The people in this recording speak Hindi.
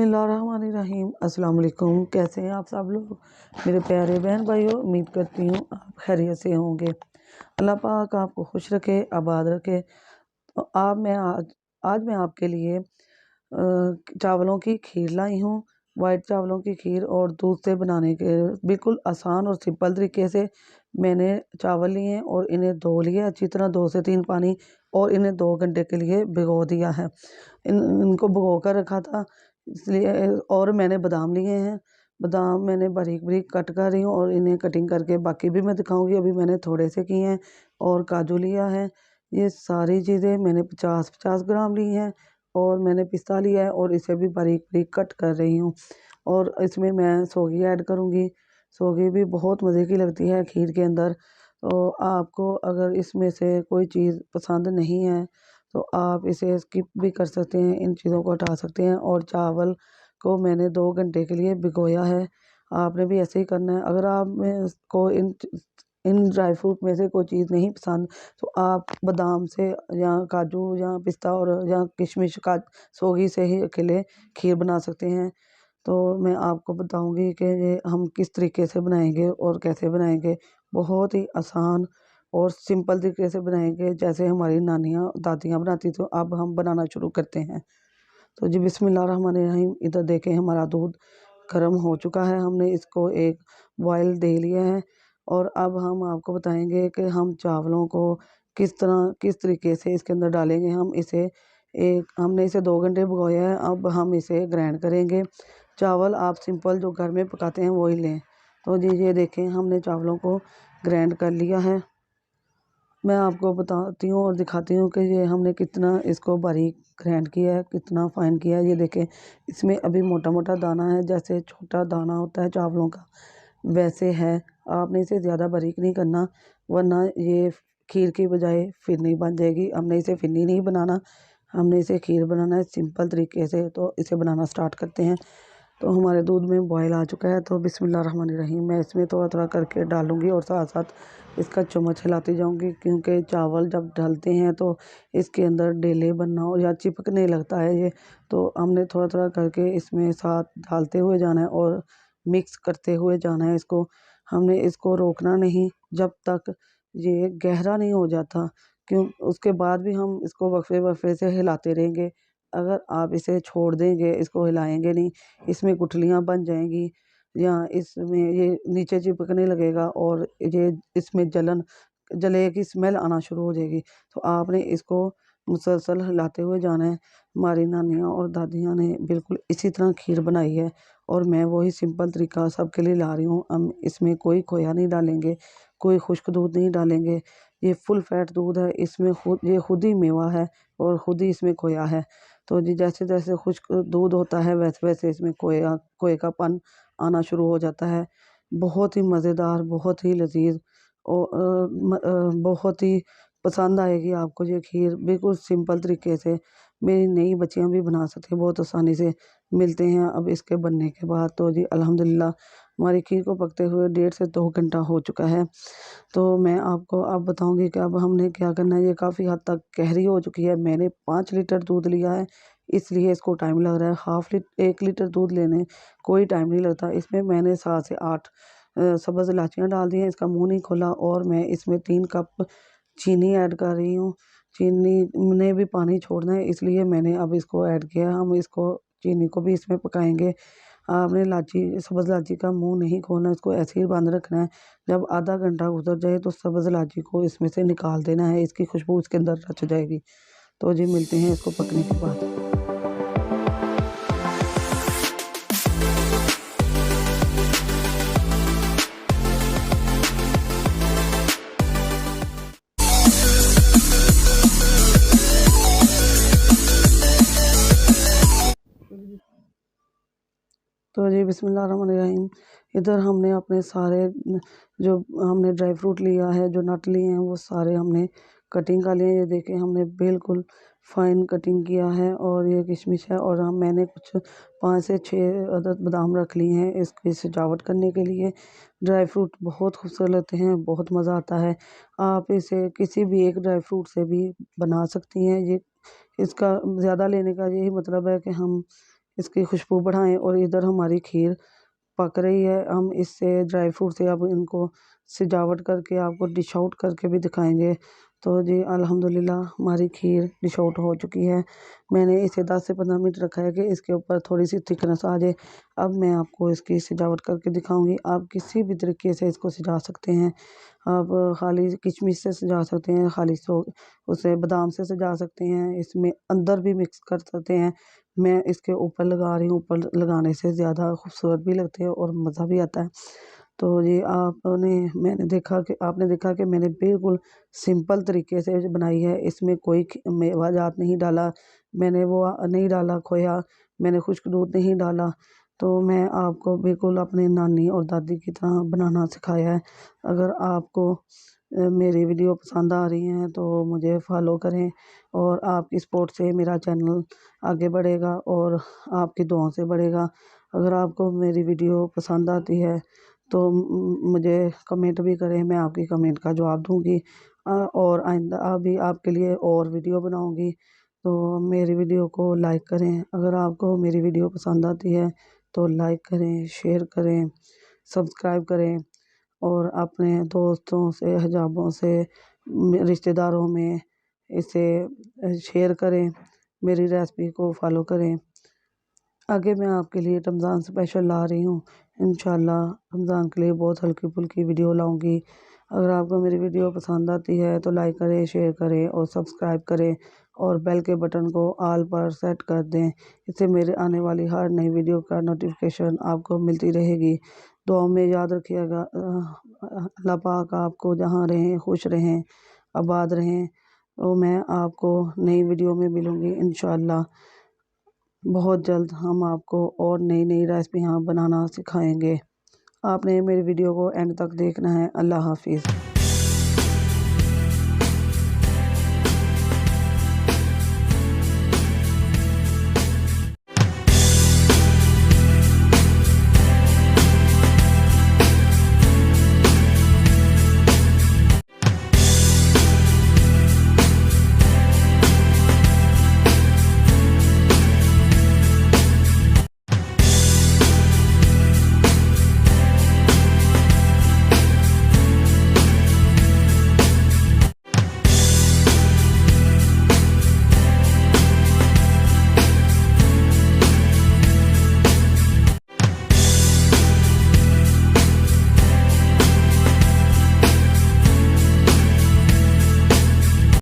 बिस्मिल्लाहिर्रहमानिर्रहीम। अस्सलाम वालेकुम। कैसे हैं आप सब लोग मेरे प्यारे बहन भाइयों। उम्मीद करती हूँ आप खैरियत से होंगे। अल्लाह पाक आपको खुश रखे, आबाद रखे। तो आज मैं आपके लिए चावलों की खीर लाई हूँ। वाइट चावलों की खीर और दूध से बनाने के बिल्कुल आसान और सिंपल तरीके से मैंने चावल लिए हैं और इन्हें धो लिया अच्छी तरह 2 से 3 पानी, और इन्हें 2 घंटे के लिए भिगो दिया है। इनको भिगो कर रखा था इसलिए। और मैंने बादाम लिए हैं। बादाम मैंने बारीक बारीक कट कर रही हूँ और इन्हें कटिंग करके बाकी भी मैं दिखाऊंगी। अभी मैंने थोड़े से किए हैं। और काजू लिया है। ये सारी चीज़ें मैंने 50-50 ग्राम ली हैं। और मैंने पिस्ता लिया है और इसे भी बारीक बारीक कट कर रही हूँ। और इसमें मैं सौगी ऐड करूँगी। सौगी भी बहुत मज़े की लगती है खीर के अंदर। तो आपको अगर इसमें से कोई चीज़ पसंद नहीं है तो आप इसे स्किप भी कर सकते हैं, इन चीज़ों को हटा सकते हैं। और चावल को मैंने 2 घंटे के लिए भिगोया है। आपने भी ऐसे ही करना है। अगर आप में को इन ड्राई फ्रूट में से कोई चीज़ नहीं पसंद तो आप बादाम से या काजू या पिस्ता और या किशमिश का सोगी से ही अकेले खीर बना सकते हैं। तो मैं आपको बताऊंगी कि ये हम किस तरीके से बनाएंगे और कैसे बनाएंगे। बहुत ही आसान और सिंपल तरीके से बनाएंगे, जैसे हमारी नानियाँ दादियाँ बनाती तो अब हम बनाना शुरू करते हैं। तो जी बिस्मिल्लाहिर्रहमानिर्रहीम। इधर देखें हमारा दूध गर्म हो चुका है। हमने इसको एक बॉयल दे लिया है। और अब हम आपको बताएंगे कि हम चावलों को किस तरीके से इसके अंदर डालेंगे। हमने इसे 2 घंटे भिगोया है। अब हम इसे ग्राइंड करेंगे। चावल आप सिंपल जो घर में पकाते हैं वही लें। तो जी ये देखें हमने चावलों को ग्राइंड कर लिया है। मैं आपको बताती हूँ और दिखाती हूँ कि ये हमने कितना इसको बारीक ग्राइंड किया है, कितना फाइन किया है। ये देखें इसमें अभी मोटा मोटा दाना है, जैसे छोटा दाना होता है चावलों का वैसे है। आपने इसे ज़्यादा बारीक नहीं करना, वरना ये खीर की बजाय फिरनी बन जाएगी। हमने इसे फिरनी नहीं बनाना, हमने इसे खीर बनाना है सिंपल तरीके से। तो इसे बनाना स्टार्ट करते हैं। तो हमारे दूध में बॉयल आ चुका है। तो बिस्मिल्लाहिर्रहमानिर्रहीम मैं इसमें थोड़ा थोड़ा करके डालूंगी और साथ साथ इसका चम्मच हिलाती जाऊंगी, क्योंकि चावल जब डालते हैं तो इसके अंदर डेले बनना हो या चिपकने लगता है ये। तो हमने थोड़ा थोड़ा करके इसमें साथ डालते हुए जाना है और मिक्स करते हुए जाना है इसको। हमने इसको रोकना नहीं जब तक ये गहरा नहीं हो जाता, क्यों उसके बाद भी हम इसको वक्फे वक्फे से हिलाते रहेंगे। अगर आप इसे छोड़ देंगे, इसको हिलाएंगे नहीं, इसमें गुठलियाँ बन जाएंगी या इसमें ये नीचे चिपकने लगेगा और ये इसमें जले की स्मेल आना शुरू हो जाएगी। तो आपने इसको मुसलसल हिलाते हुए जाना है। हमारी नानियाँ और दादियाँ ने बिल्कुल इसी तरह खीर बनाई है और मैं वही सिंपल तरीका सबके लिए ला रही हूँ। हम इसमें कोई खोया नहीं डालेंगे, कोई खुश्क दूध नहीं डालेंगे। ये फुल फैट दूध है, इसमें खुद ही मेवा है और खुद ही इसमें खोया है। तो जी जैसे जैसे खुश्क दूध होता है वैसे वैसे इसमें खोए का पन आना शुरू हो जाता है। बहुत ही मज़ेदार, बहुत ही लजीज और बहुत ही पसंद आएगी आपको ये खीर। बिल्कुल सिंपल तरीके से मेरी नई बच्चियां भी बना सकती हैं बहुत आसानी से। मिलते हैं अब इसके बनने के बाद। तो जी अल्हम्दुलिल्लाह हमारी खीर को पकते हुए 1.5 से 2 घंटा हो चुका है। तो मैं आपको अब बताऊंगी कि अब हमने क्या करना है। ये काफ़ी हद तक गहरी हो चुकी है। मैंने 5 लीटर दूध लिया है, इसलिए इसको टाइम लग रहा है। 1 लीटर दूध लेने कोई टाइम नहीं लगता। इसमें मैंने 7 से 8 सब्ज़ इलायचियाँ डाल दी हैं। इसका मुंह नहीं खोला। और मैं इसमें 3 कप चीनी ऐड कर रही हूँ। चीनी ने भी पानी छोड़ना है, इसलिए मैंने अब इसको ऐड किया। हम इसको चीनी को भी इसमें पकाएंगे। आपने सब्ज़ इलायची का मुंह नहीं खोलना, इसको ऐसे ही बंद रखना है। जब आधा घंटा गुजर जाए तो सब्ज़ इलायची को इसमें से निकाल देना है, इसकी खुशबू इसके अंदर रच जाएगी। तो जी मिलते हैं इसको पकने के बाद। तो जी बिस्मिल्लाहिर्रहमानिर्रहीम। इधर हमने अपने सारे जो हमने ड्राई फ्रूट लिया है, जो नट लिए हैं, वो सारे हमने कटिंग कर लिए हैं। ये देखें हमने बिल्कुल फाइन कटिंग किया है। और ये किशमिश है और मैंने कुछ 5 से 6 अदद बादाम रख लिए हैं इसकी सजावट करने के लिए। ड्राई फ्रूट बहुत खूबसूरत लगते हैं, बहुत मज़ा आता है। आप इसे किसी भी एक ड्राई फ्रूट से भी बना सकती हैं। ये इसका ज़्यादा लेने का यही मतलब है कि हम इसकी खुशबू बढ़ाएं। और इधर हमारी खीर पक रही है। हम इससे ड्राई फ्रूट से अब इनको सजावट करके आपको डिश आउट करके भी दिखाएंगे। तो जी अल्हम्दुलिल्लाह हमारी खीर डिश आउट हो चुकी है। मैंने इसे 10 से 15 मिनट रखा है कि इसके ऊपर थोड़ी सी थिकनेस आ जाए। अब मैं आपको इसकी सजावट करके दिखाऊंगी। आप किसी भी तरीके से इसको सजा सकते हैं। आप खाली किशमिश से सजा सकते हैं, खाली उसे बादाम से सजा सकते हैं, इसमें अंदर भी मिक्स कर सकते हैं। मैं इसके ऊपर लगा रही हूँ, ऊपर लगाने से ज़्यादा खूबसूरत भी लगते हैं और मज़ा भी आता है। तो ये आपने देखा कि मैंने बिल्कुल सिंपल तरीके से जो बनाई है, इसमें कोई मेवा जात नहीं डाला, मैंने वो नहीं डाला खोया, मैंने खुश्क दूध नहीं डाला। तो मैं आपको बिल्कुल अपनी नानी और दादी की तरह बनाना सिखाया है। अगर आपको मेरी वीडियो पसंद आ रही हैं तो मुझे फॉलो करें, और आपकी सपोर्ट से मेरा चैनल आगे बढ़ेगा और आपकी दुआओं से बढ़ेगा। अगर आपको मेरी वीडियो पसंद आती है तो मुझे कमेंट भी करें, मैं आपकी कमेंट का जवाब दूंगी। और आइंदा अभी आपके लिए और वीडियो बनाऊंगी। तो मेरी वीडियो को लाइक करें। अगर आपको मेरी वीडियो पसंद आती है तो लाइक करें, शेयर करें, सब्सक्राइब करें, और अपने दोस्तों से, हजाबों से, रिश्तेदारों में इसे शेयर करें। मेरी रेसिपी को फॉलो करें। आगे मैं आपके लिए रमज़ान स्पेशल ला रही हूँ। इंशाल्लाह रमज़ान के लिए बहुत हल्की फुल्की वीडियो लाऊंगी। अगर आपको मेरी वीडियो पसंद आती है तो लाइक करें, शेयर करें और सब्सक्राइब करें, और बेल के बटन को ऑल पर सेट कर दें। इससे मेरे आने वाली हर नई वीडियो का नोटिफिकेशन आपको मिलती रहेगी। दुआओं में याद रखिएगा। अल्लाह पाक आपको जहाँ रहें खुश रहें, आबाद रहें। तो मैं आपको नई वीडियो में मिलूँगी इंशाल्लाह। बहुत जल्द हम आपको और नई नई रेसिपियाँ बनाना सिखाएंगे। आपने मेरी वीडियो को एंड तक देखना है। अल्लाह हाफिज़।